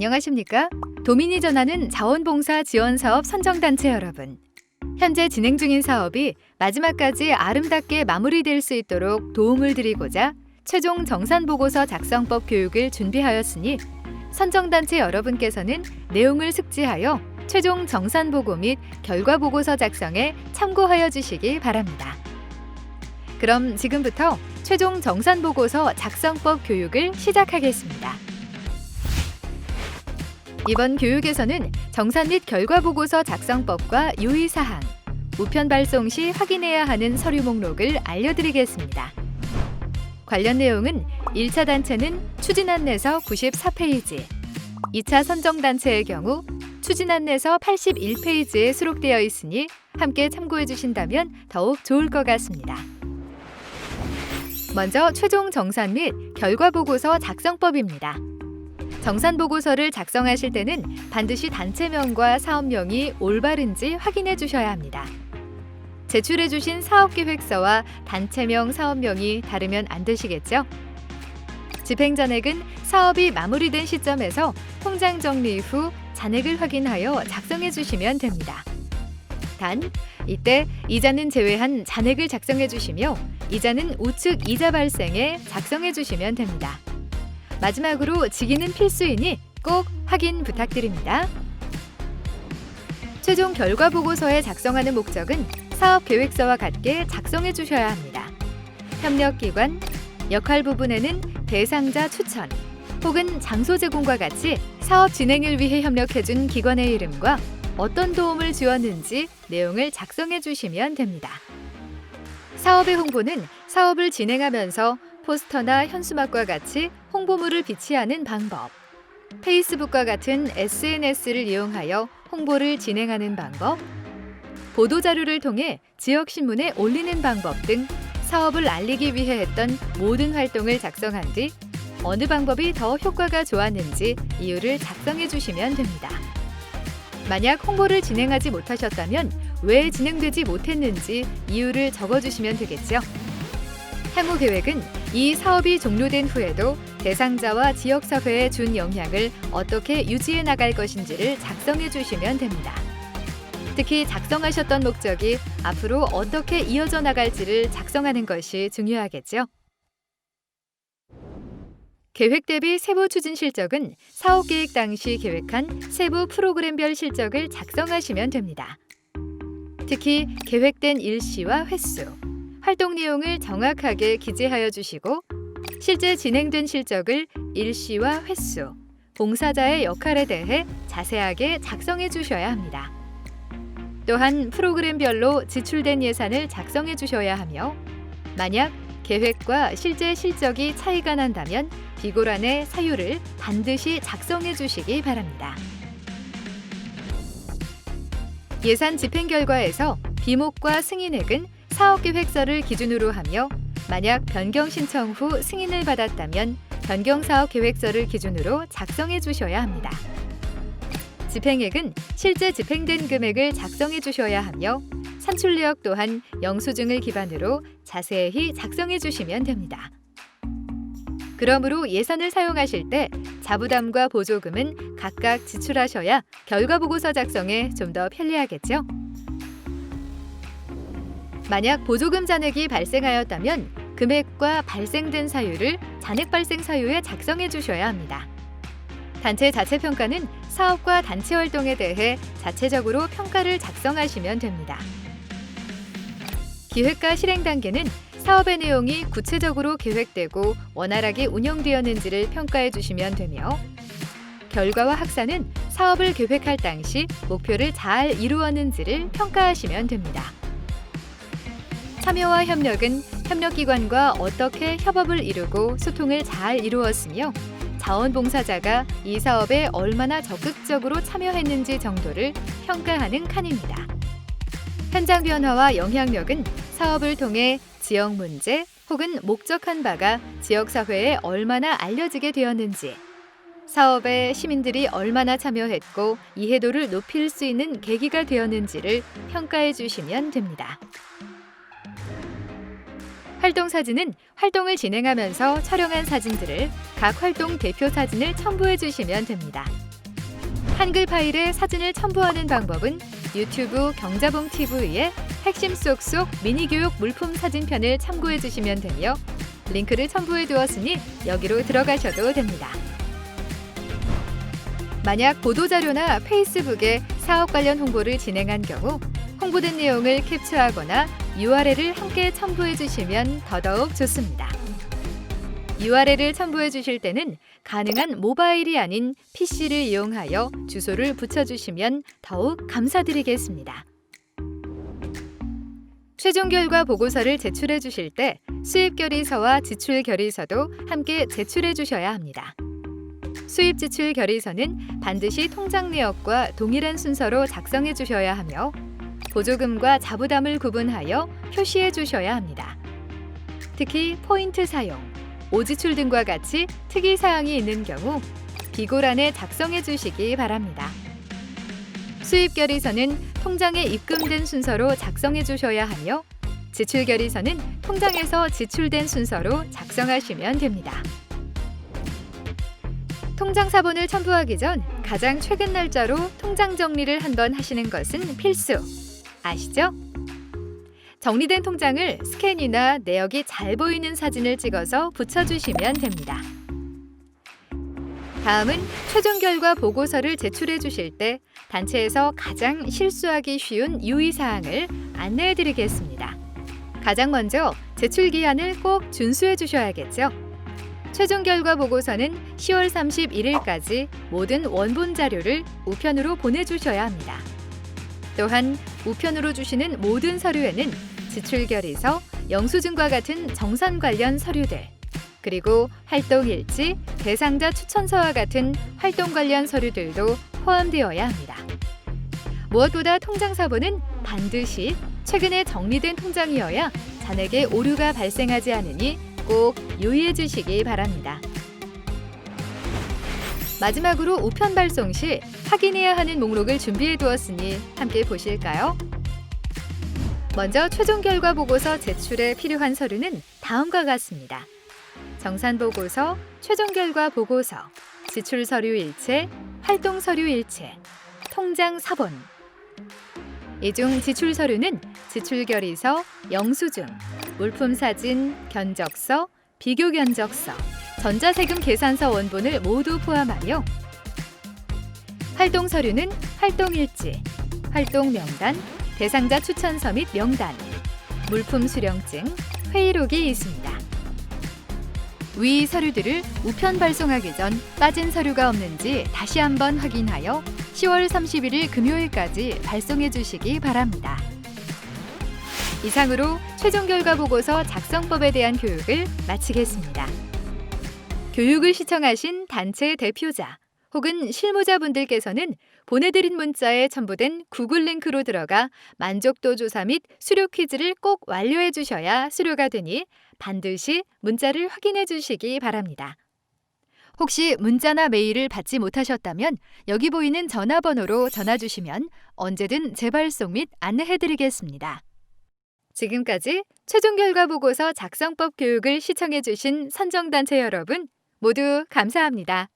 안녕하십니까? 도민이 전하는 자원봉사 지원사업 선정단체 여러분. 현재 진행 중인 사업이 마지막까지 아름답게 마무리될 수 있도록 도움을 드리고자 최종 정산보고서 작성법 교육을 준비하였으니 선정단체 여러분께서는 내용을 숙지하여 최종 정산보고 및 결과보고서 작성에 참고하여 주시기 바랍니다. 그럼 지금부터 최종 정산보고서 작성법 교육을 시작하겠습니다. 이번 교육에서는 정산 및 결과보고서 작성법과 유의사항, 우편 발송 시 확인해야 하는 서류 목록을 알려드리겠습니다. 관련 내용은 1차 단체는 추진안내서 94페이지, 2차 선정단체의 경우 추진안내서 81페이지에 수록되어 있으니 함께 참고해 주신다면 더욱 좋을 것 같습니다. 먼저 최종 정산 및 결과보고서 작성법입니다. 정산보고서를 작성하실 때는 반드시 단체명과 사업명이 올바른지 확인해 주셔야 합니다. 제출해 주신 사업계획서와 단체명, 사업명이 다르면 안 되시겠죠? 집행잔액은 사업이 마무리된 시점에서 통장 정리 후 잔액을 확인하여 작성해 주시면 됩니다. 단, 이때 이자는 제외한 잔액을 작성해 주시며 이자는 우측 이자 발생에 작성해 주시면 됩니다. 마지막으로 직인은 필수이니 꼭 확인 부탁드립니다. 최종 결과보고서에 작성하는 목적은 사업계획서와 같게 작성해 주셔야 합니다. 협력기관, 역할 부분에는 대상자 추천 혹은 장소 제공과 같이 사업 진행을 위해 협력해준 기관의 이름과 어떤 도움을 주었는지 내용을 작성해 주시면 됩니다. 사업의 홍보는 사업을 진행하면서 포스터나 현수막과 같이 홍보물을 비치하는 방법, 페이스북과 같은 SNS를 이용하여 홍보를 진행하는 방법, 보도자료를 통해 지역신문에 올리는 방법 등 사업을 알리기 위해 했던 모든 활동을 작성한 뒤 어느 방법이 더 효과가 좋았는지 이유를 작성해 주시면 됩니다. 만약 홍보를 진행하지 못하셨다면 왜 진행되지 못했는지 이유를 적어주시면 되겠죠. 향후 계획은 이 사업이 종료된 후에도 대상자와 지역사회에 준 영향을 어떻게 유지해 나갈 것인지를 작성해 주시면 됩니다. 특히 작성하셨던 목적이 앞으로 어떻게 이어져 나갈지를 작성하는 것이 중요하겠죠. 계획 대비 세부 추진 실적은 사업 계획 당시 계획한 세부 프로그램별 실적을 작성하시면 됩니다. 특히 계획된 일시와 횟수, 활동 내용을 정확하게 기재하여 주시고 실제 진행된 실적을 일시와 횟수, 봉사자의 역할에 대해 자세하게 작성해 주셔야 합니다. 또한 프로그램별로 지출된 예산을 작성해 주셔야 하며 만약 계획과 실제 실적이 차이가 난다면 비고란의 사유를 반드시 작성해 주시기 바랍니다. 예산 집행 결과에서 비목과 승인액은 사업계획서를 기준으로 하며 만약 변경 신청 후 승인을 받았다면 변경사업계획서를 기준으로 작성해 주셔야 합니다. 집행액은 실제 집행된 금액을 작성해 주셔야 하며 산출내역 또한 영수증을 기반으로 자세히 작성해 주시면 됩니다. 그러므로 예산을 사용하실 때 자부담과 보조금은 각각 지출하셔야 결과보고서 작성에 좀 더 편리하겠죠? 만약 보조금 잔액이 발생하였다면 금액과 발생된 사유를 잔액 발생 사유에 작성해 주셔야 합니다. 단체 자체 평가는 사업과 단체 활동에 대해 자체적으로 평가를 작성하시면 됩니다. 기획과 실행 단계는 사업의 내용이 구체적으로 계획되고 원활하게 운영되었는지를 평가해 주시면 되며 결과와 학사는 사업을 계획할 당시 목표를 잘 이루었는지를 평가하시면 됩니다. 참여와 협력은 협력기관과 어떻게 협업을 이루고 소통을 잘 이루었으며 자원봉사자가 이 사업에 얼마나 적극적으로 참여했는지 정도를 평가하는 칸입니다. 현장 변화와 영향력은 사업을 통해 지역 문제 혹은 목적한 바가 지역사회에 얼마나 알려지게 되었는지, 사업에 시민들이 얼마나 참여했고 이해도를 높일 수 있는 계기가 되었는지를 평가해 주시면 됩니다. 활동 사진은 활동을 진행하면서 촬영한 사진들을 각 활동 대표 사진을 첨부해 주시면 됩니다. 한글 파일에 사진을 첨부하는 방법은 유튜브 경자봉 TV의 핵심 쏙쏙 미니교육 물품 사진편을 참고해 주시면 되며 링크를 첨부해 두었으니 여기로 들어가셔도 됩니다. 만약 보도자료나 페이스북에 사업 관련 홍보를 진행한 경우 홍보된 내용을 캡처하거나 URL을 함께 첨부해 주시면 더더욱 좋습니다. URL을 첨부해 주실 때는 가능한 모바일이 아닌 PC를 이용하여 주소를 붙여주시면 더욱 감사드리겠습니다. 최종 결과 보고서를 제출해 주실 때 수입 결의서와 지출 결의서도 함께 제출해 주셔야 합니다. 수입 지출 결의서는 반드시 통장 내역과 동일한 순서로 작성해 주셔야 하며 보조금과 자부담을 구분하여 표시해 주셔야 합니다. 특히 포인트 사용, 오지출 등과 같이 특이사항이 있는 경우 비고란에 작성해 주시기 바랍니다. 수입 결의서는 통장에 입금된 순서로 작성해 주셔야 하며 지출 결의서는 통장에서 지출된 순서로 작성하시면 됩니다. 통장 사본을 첨부하기 전 가장 최근 날짜로 통장 정리를 한번 하시는 것은 필수. 아시죠? 정리된 통장을 스캔이나 내역이 잘 보이는 사진을 찍어서 붙여주시면 됩니다. 다음은 최종 결과 보고서를 제출해 주실 때 단체에서 가장 실수하기 쉬운 유의사항을 안내해 드리겠습니다. 가장 먼저 제출 기한을 꼭 준수해 주셔야겠죠. 최종 결과 보고서는 10월 31일까지 모든 원본 자료를 우편으로 보내주셔야 합니다. 또한 우편으로 주시는 모든 서류에는 지출 결의서, 영수증과 같은 정산 관련 서류들, 그리고 활동일지, 대상자 추천서와 같은 활동 관련 서류들도 포함되어야 합니다. 무엇보다 통장 사본은 반드시 최근에 정리된 통장이어야 잔액에 오류가 발생하지 않으니 꼭 유의해 주시기 바랍니다. 마지막으로 우편 발송 시 확인해야 하는 목록을 준비해 두었으니 함께 보실까요? 먼저 최종 결과 보고서 제출에 필요한 서류는 다음과 같습니다. 정산 보고서, 최종 결과 보고서, 지출 서류 일체, 활동 서류 일체, 통장 사본. 이 중 지출 서류는 지출 결의서, 영수증, 물품 사진, 견적서, 비교 견적서, 전자세금 계산서 원본을 모두 포함하며 활동 서류는 활동 일지, 활동 명단, 대상자 추천서 및 명단, 물품 수령증, 회의록이 있습니다. 위 서류들을 우편 발송하기 전 빠진 서류가 없는지 다시 한번 확인하여 10월 31일 금요일까지 발송해 주시기 바랍니다. 이상으로 최종 결과 보고서 작성법에 대한 교육을 마치겠습니다. 교육을 시청하신 단체 대표자 혹은 실무자분들께서는 보내드린 문자에 첨부된 구글 링크로 들어가 만족도 조사 및 수료 퀴즈를 꼭 완료해 주셔야 수료가 되니 반드시 문자를 확인해 주시기 바랍니다. 혹시 문자나 메일을 받지 못하셨다면 여기 보이는 전화번호로 전화 주시면 언제든 재발송 및 안내해 드리겠습니다. 지금까지 최종 결과 보고서 작성법 교육을 시청해 주신 선정단체 여러분 모두 감사합니다.